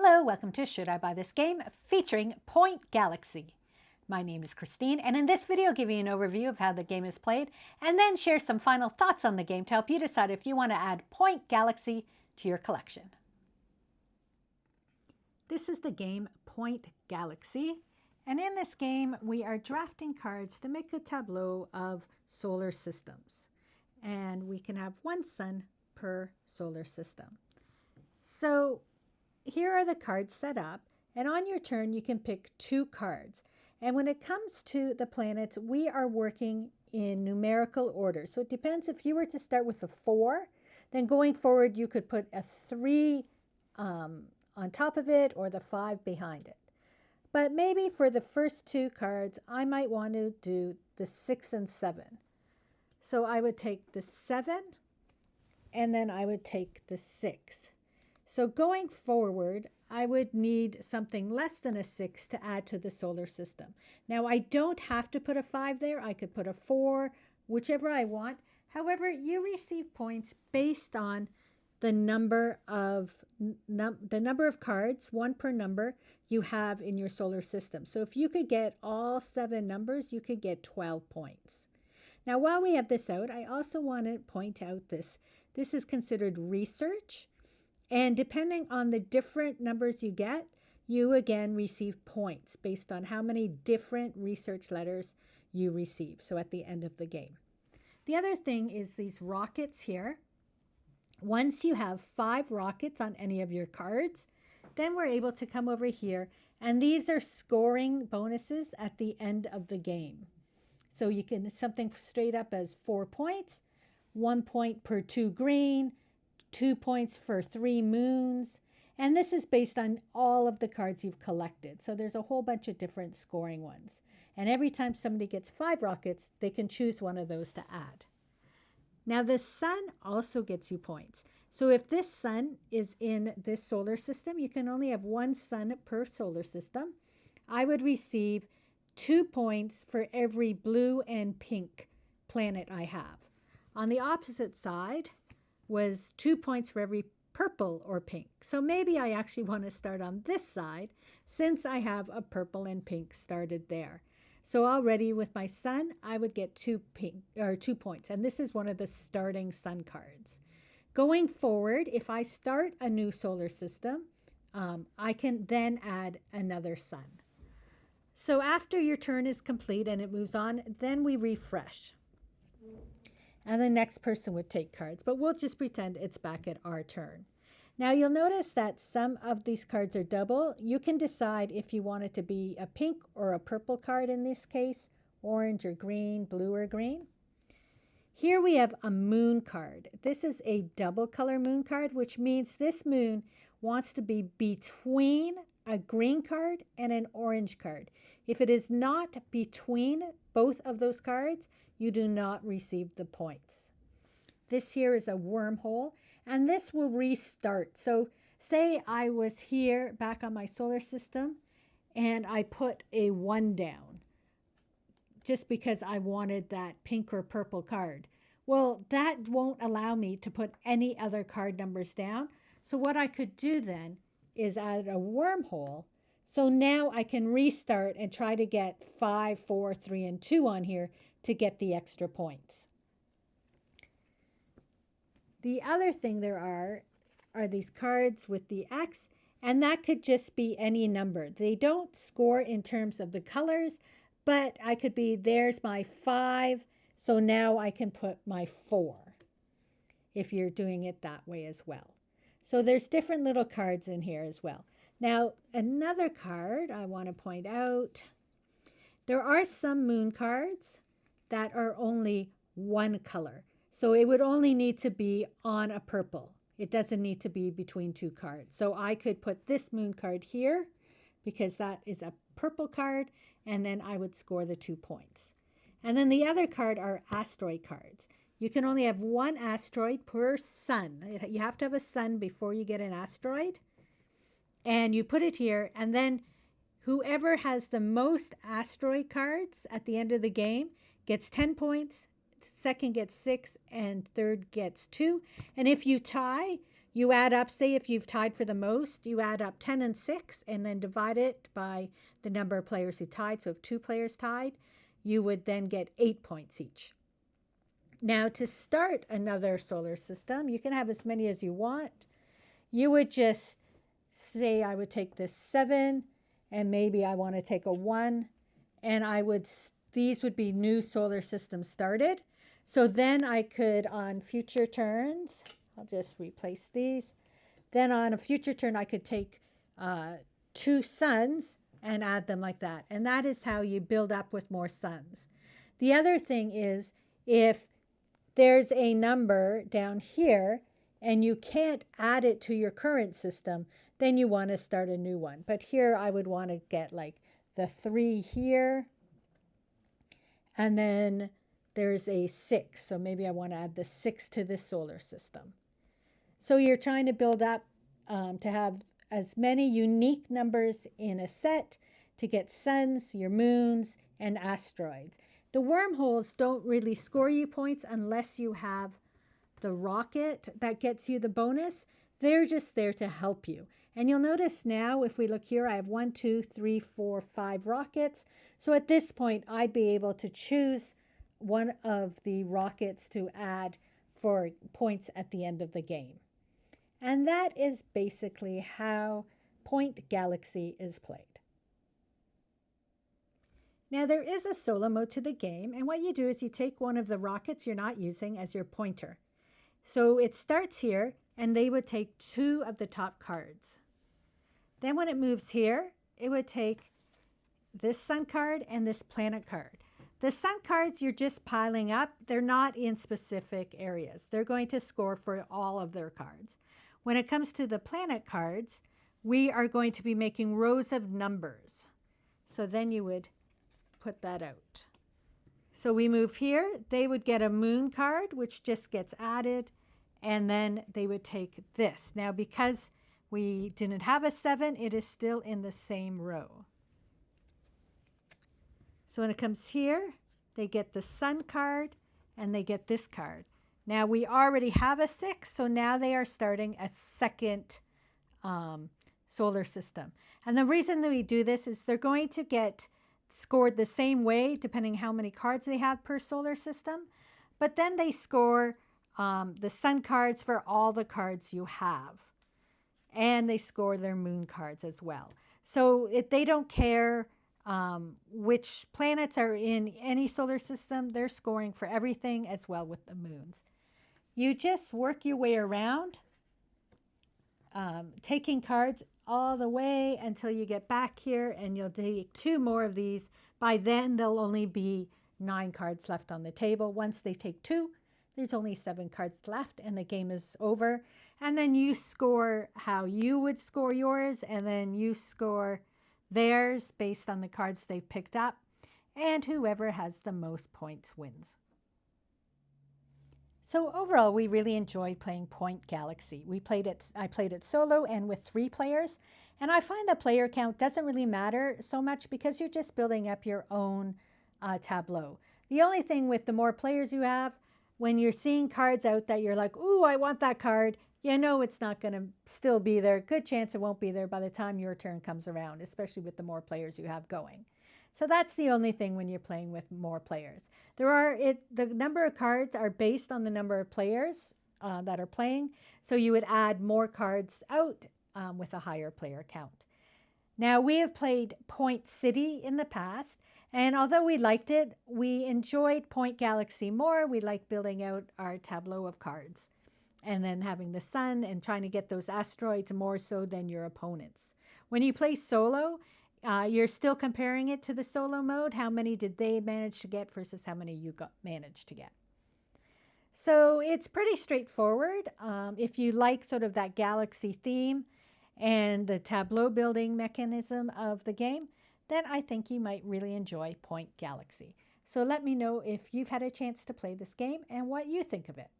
Hello, welcome to Should I Buy This Game featuring Point Galaxy. My name is Christine, and in this video I'll give you an overview of how the game is played and then share some final thoughts on the game to help you decide if you want to add Point Galaxy to your collection. This is the game Point Galaxy, and in this game we are drafting cards to make a tableau of solar systems. And we can have one sun per solar system. So here are the cards set up, and on your turn you can pick two cards. And when it comes to the planets, we are working in numerical order. So it depends. If you were to start with a 4, then going forward you could put a 3 on top of it or the 5 behind it. But maybe for the first two cards I might want to do the 6 and 7. So I would take the 7 and then I would take the 6. So going forward, I would need something less than a 6 to add to the solar system. Now, I don't have to put a 5 there. I could put a 4, whichever I want. However, you receive points based on the number of cards, one per number, you have in your solar system. So if you could get all 7 numbers, you could get 12 points. Now, while we have this out, I also want to point out this. This is considered research. And depending on the different numbers you get, you again receive points based on how many different research letters you receive. So at the end of the game. The other thing is these rockets here. Once you have 5 rockets on any of your cards, then we're able to come over here. And these are scoring bonuses at the end of the game. So you can something straight up as 4 points, 1 point per 2 green, 2 points for 3 moons. And this is based on all of the cards you've collected. So there's a whole bunch of different scoring ones. And every time somebody gets 5 rockets, they can choose one of those to add. Now the sun also gets you points. So if this sun is in this solar system, you can only have one sun per solar system. I would receive 2 points for every blue and pink planet I have. On the opposite side was 2 points for every purple or pink. So maybe I actually want to start on this side since I have a purple and pink started there. So already with my sun, I would get 2 points. And this is one of the starting sun cards. Going forward, if I start a new solar system, I can then add another sun. So after your turn is complete and it moves on, then we refresh. And the next person would take cards, but we'll just pretend it's back at our turn. Now you'll notice that some of these cards are double. You can decide if you want it to be a pink or a purple card in this case, orange or green, blue or green. Here we have a moon card. This is a double color moon card, which means this moon wants to be between a green card and an orange card. If it is not between both of those cards, you do not receive the points. This here is a wormhole, and this will restart. So say I was here back on my solar system, and I put a 1 down just because I wanted that pink or purple card. Well, that won't allow me to put any other card numbers down. So what I could do then is add a wormhole. So now I can restart and try to get 5, 4, 3, and 2 on here to get the extra points. The other thing there are these cards with the X, and that could just be any number. They don't score in terms of the colors, but I could be, there's my 5, so now I can put my 4 if you're doing it that way as well. So there's different little cards in here as well. Now, another card I want to point out, there are some moon cards that are only one color. So it would only need to be on a purple. It doesn't need to be between 2 cards. So I could put this moon card here because that is a purple card, and then I would score the 2 points. And then the other card are asteroid cards. You can only have one asteroid per sun. You have to have a sun before you get an asteroid. And you put it here, and then whoever has the most asteroid cards at the end of the game gets 10 points, second gets 6, and third gets 2. And if you tie, You add up, say if you've tied for the most, you add up 10 and 6 and then divide it by the number of players who tied. So if 2 players tied, you would then get 8 points each. Now to start another solar system, you can have as many as you want. You would just say I would take this 7 and maybe I want to take a 1 and these would be new solar systems started. So then I could on future turns, I'll just replace these. Then on a future turn, I could take 2 suns and add them like that. And that is how you build up with more suns. The other thing is if there's a number down here and you can't add it to your current system, then you want to start a new one. But here I would want to get like the 3 here. And then there's a 6. So maybe I want to add the 6 to this solar system. So you're trying to build up to have as many unique numbers in a set to get suns, your moons, and asteroids. The wormholes don't really score you points unless you have the rocket that gets you the bonus. They're just there to help you. And you'll notice now, if we look here, I have 1, 2, 3, 4, 5 rockets. So at this point, I'd be able to choose one of the rockets to add for points at the end of the game. And that is basically how Point Galaxy is played. Now there is a solo mode to the game, and what you do is you take one of the rockets you're not using as your pointer. So it starts here, and they would take 2 of the top cards. Then when it moves here, it would take this sun card and this planet card. The sun cards you're just piling up. They're not in specific areas. They're going to score for all of their cards. When it comes to the planet cards, we are going to be making rows of numbers. So then you would put that out. So we move here. They would get a moon card, which just gets added, and then they would take this. Now, because we didn't have a 7, it is still in the same row. So when it comes here, they get the sun card, and they get this card. Now, we already have a 6, so now they are starting a second solar system. And the reason that we do this is they're going to get scored the same way, depending how many cards they have per solar system. But then they score the sun cards for all the cards you have. And they score their moon cards as well. So they don't care which planets are in any solar system. They're scoring for everything as well with the moons. You just work your way around, taking cards all the way until you get back here, and you'll take 2 more of these. By then, there'll only be 9 cards left on the table. Once they take 2, there's only 7 cards left, and the game is over. And then you score how you would score yours, and then you score theirs based on the cards they've picked up, and whoever has the most points wins. So overall, we really enjoyed playing Point Galaxy. I played it solo and with 3 players, and I find the player count doesn't really matter so much because you're just building up your own tableau. The only thing with the more players you have, when you're seeing cards out that you're like, ooh, I want that card, you know it's not going to still be there. Good chance it won't be there by the time your turn comes around, especially with the more players you have going. So that's the only thing when you're playing with more players. The number of cards are based on the number of players that are playing. So you would add more cards out with a higher player count. Now, we have played Point City in the past, and although we liked it, we enjoyed Point Galaxy more. We liked building out our tableau of cards and then having the sun and trying to get those asteroids more so than your opponents. When you play solo, you're still comparing it to the solo mode. How many did they manage to get versus how many you managed to get? So it's pretty straightforward. If you like sort of that galaxy theme and the tableau building mechanism of the game, then I think you might really enjoy Point Galaxy. So let me know if you've had a chance to play this game and what you think of it.